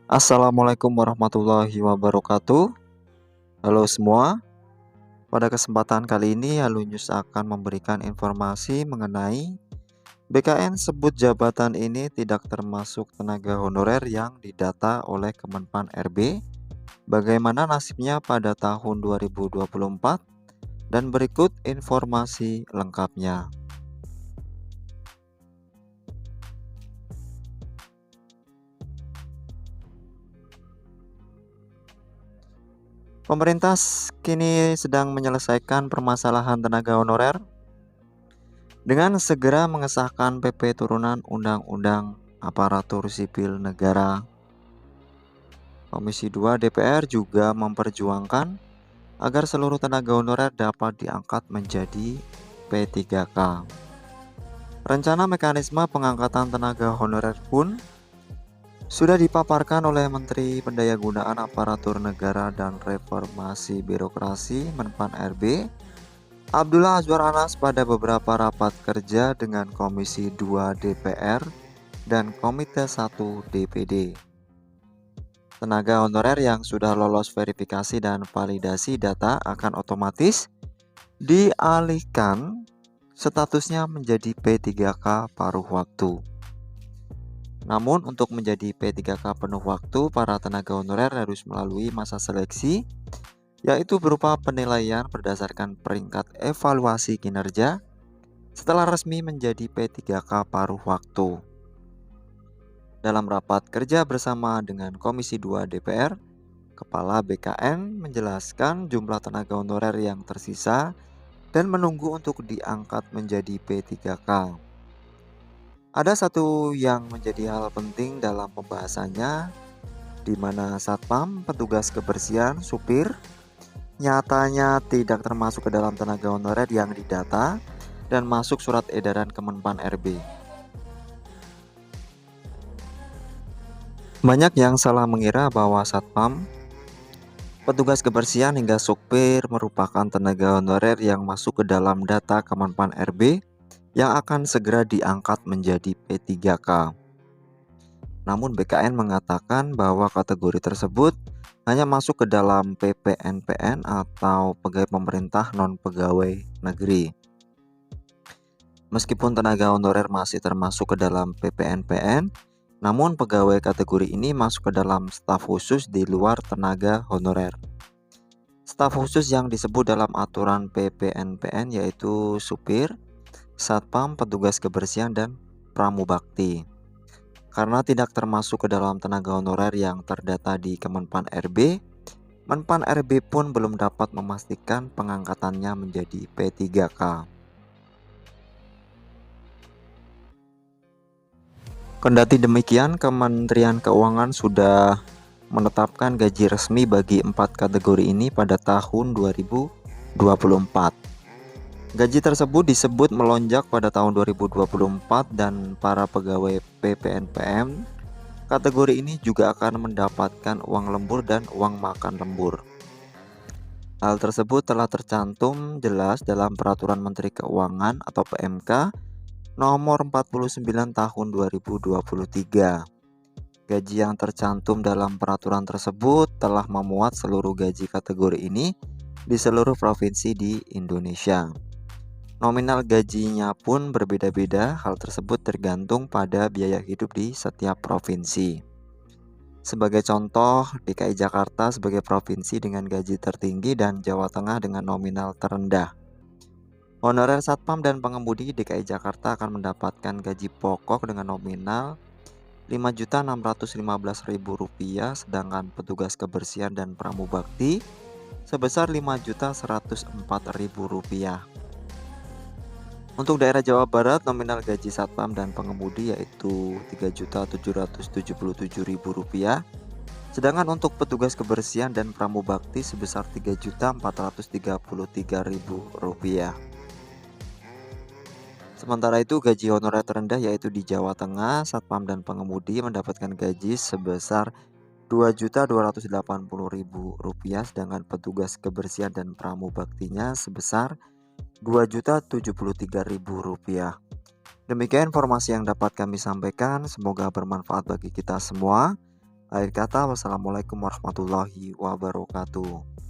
Assalamualaikum warahmatullahi wabarakatuh. Halo semua, pada kesempatan kali ini News akan memberikan informasi mengenai BKN sebut jabatan ini tidak termasuk tenaga honorer yang didata oleh Kemenpan RB. Bagaimana nasibnya pada tahun 2024? Dan berikut informasi lengkapnya. Pemerintah kini sedang menyelesaikan permasalahan tenaga honorer dengan segera mengesahkan PP turunan Undang-Undang Aparatur Sipil Negara. Komisi 2 DPR juga memperjuangkan agar seluruh tenaga honorer dapat diangkat menjadi P3K. Rencana mekanisme pengangkatan tenaga honorer pun sudah dipaparkan oleh Menteri Pendayagunaan Aparatur Negara dan Reformasi Birokrasi Menpan RB Abdullah Azwar Anas pada beberapa rapat kerja dengan Komisi 2 DPR dan Komite 1 DPD. Tenaga honorer yang sudah lolos verifikasi dan validasi data akan otomatis dialihkan statusnya menjadi P3K paruh waktu. Namun untuk menjadi P3K penuh waktu, para tenaga honorer harus melalui masa seleksi, yaitu berupa penilaian berdasarkan peringkat evaluasi kinerja setelah resmi menjadi P3K paruh waktu. Dalam rapat kerja bersama dengan Komisi 2 DPR, Kepala BKN menjelaskan jumlah tenaga honorer yang tersisa dan menunggu untuk diangkat menjadi P3K. Ada satu yang menjadi hal penting dalam pembahasannya, di mana satpam, petugas kebersihan, supir, nyatanya tidak termasuk ke dalam tenaga honorer yang didata dan masuk surat edaran Kemenpan RB. Banyak yang salah mengira bahwa satpam, petugas kebersihan hingga supir merupakan tenaga honorer yang masuk ke dalam data Kemenpan RB yang akan segera diangkat menjadi P3K. Namun BKN mengatakan bahwa kategori tersebut hanya masuk ke dalam PPNPN atau pegawai pemerintah non-pegawai negeri. Meskipun tenaga honorer masih termasuk ke dalam PPNPN, namun pegawai kategori ini masuk ke dalam staf khusus di luar tenaga honorer. Staf khusus yang disebut dalam aturan PPNPN yaitu supir, satpam, petugas kebersihan, dan pramubakti. Karena tidak termasuk ke dalam tenaga honorer yang terdata di Kemenpan RB, Menpan RB pun belum dapat memastikan pengangkatannya menjadi P3K. Kendati demikian, Kementerian Keuangan sudah menetapkan gaji resmi bagi 4 kategori ini pada tahun 2024. Gaji tersebut disebut melonjak pada tahun 2024 dan para pegawai PPNPM kategori ini juga akan mendapatkan uang lembur dan uang makan lembur. Hal tersebut telah tercantum jelas dalam Peraturan Menteri Keuangan atau PMK nomor 49 tahun 2023. Gaji yang tercantum dalam peraturan tersebut telah memuat seluruh gaji kategori ini di seluruh provinsi di Indonesia. Nominal gajinya pun berbeda-beda, hal tersebut tergantung pada biaya hidup di setiap provinsi. Sebagai contoh, DKI Jakarta sebagai provinsi dengan gaji tertinggi dan Jawa Tengah dengan nominal terendah. Honorer satpam dan pengemudi DKI Jakarta akan mendapatkan gaji pokok dengan nominal Rp5.615.000, sedangkan petugas kebersihan dan pramubakti sebesar Rp5.104.000. Untuk daerah Jawa Barat, nominal gaji satpam dan pengemudi yaitu Rp3.777.000, sedangkan untuk petugas kebersihan dan pramubakti sebesar Rp3.433.000. Sementara itu gaji honorer terendah yaitu di Jawa Tengah, satpam dan pengemudi mendapatkan gaji sebesar Rp2.280.000, sedangkan petugas kebersihan dan pramubaktinya sebesar Rp2.073.000. Demikian informasi yang dapat kami sampaikan, semoga bermanfaat bagi kita semua. Akhir kata, wassalamualaikum warahmatullahi wabarakatuh.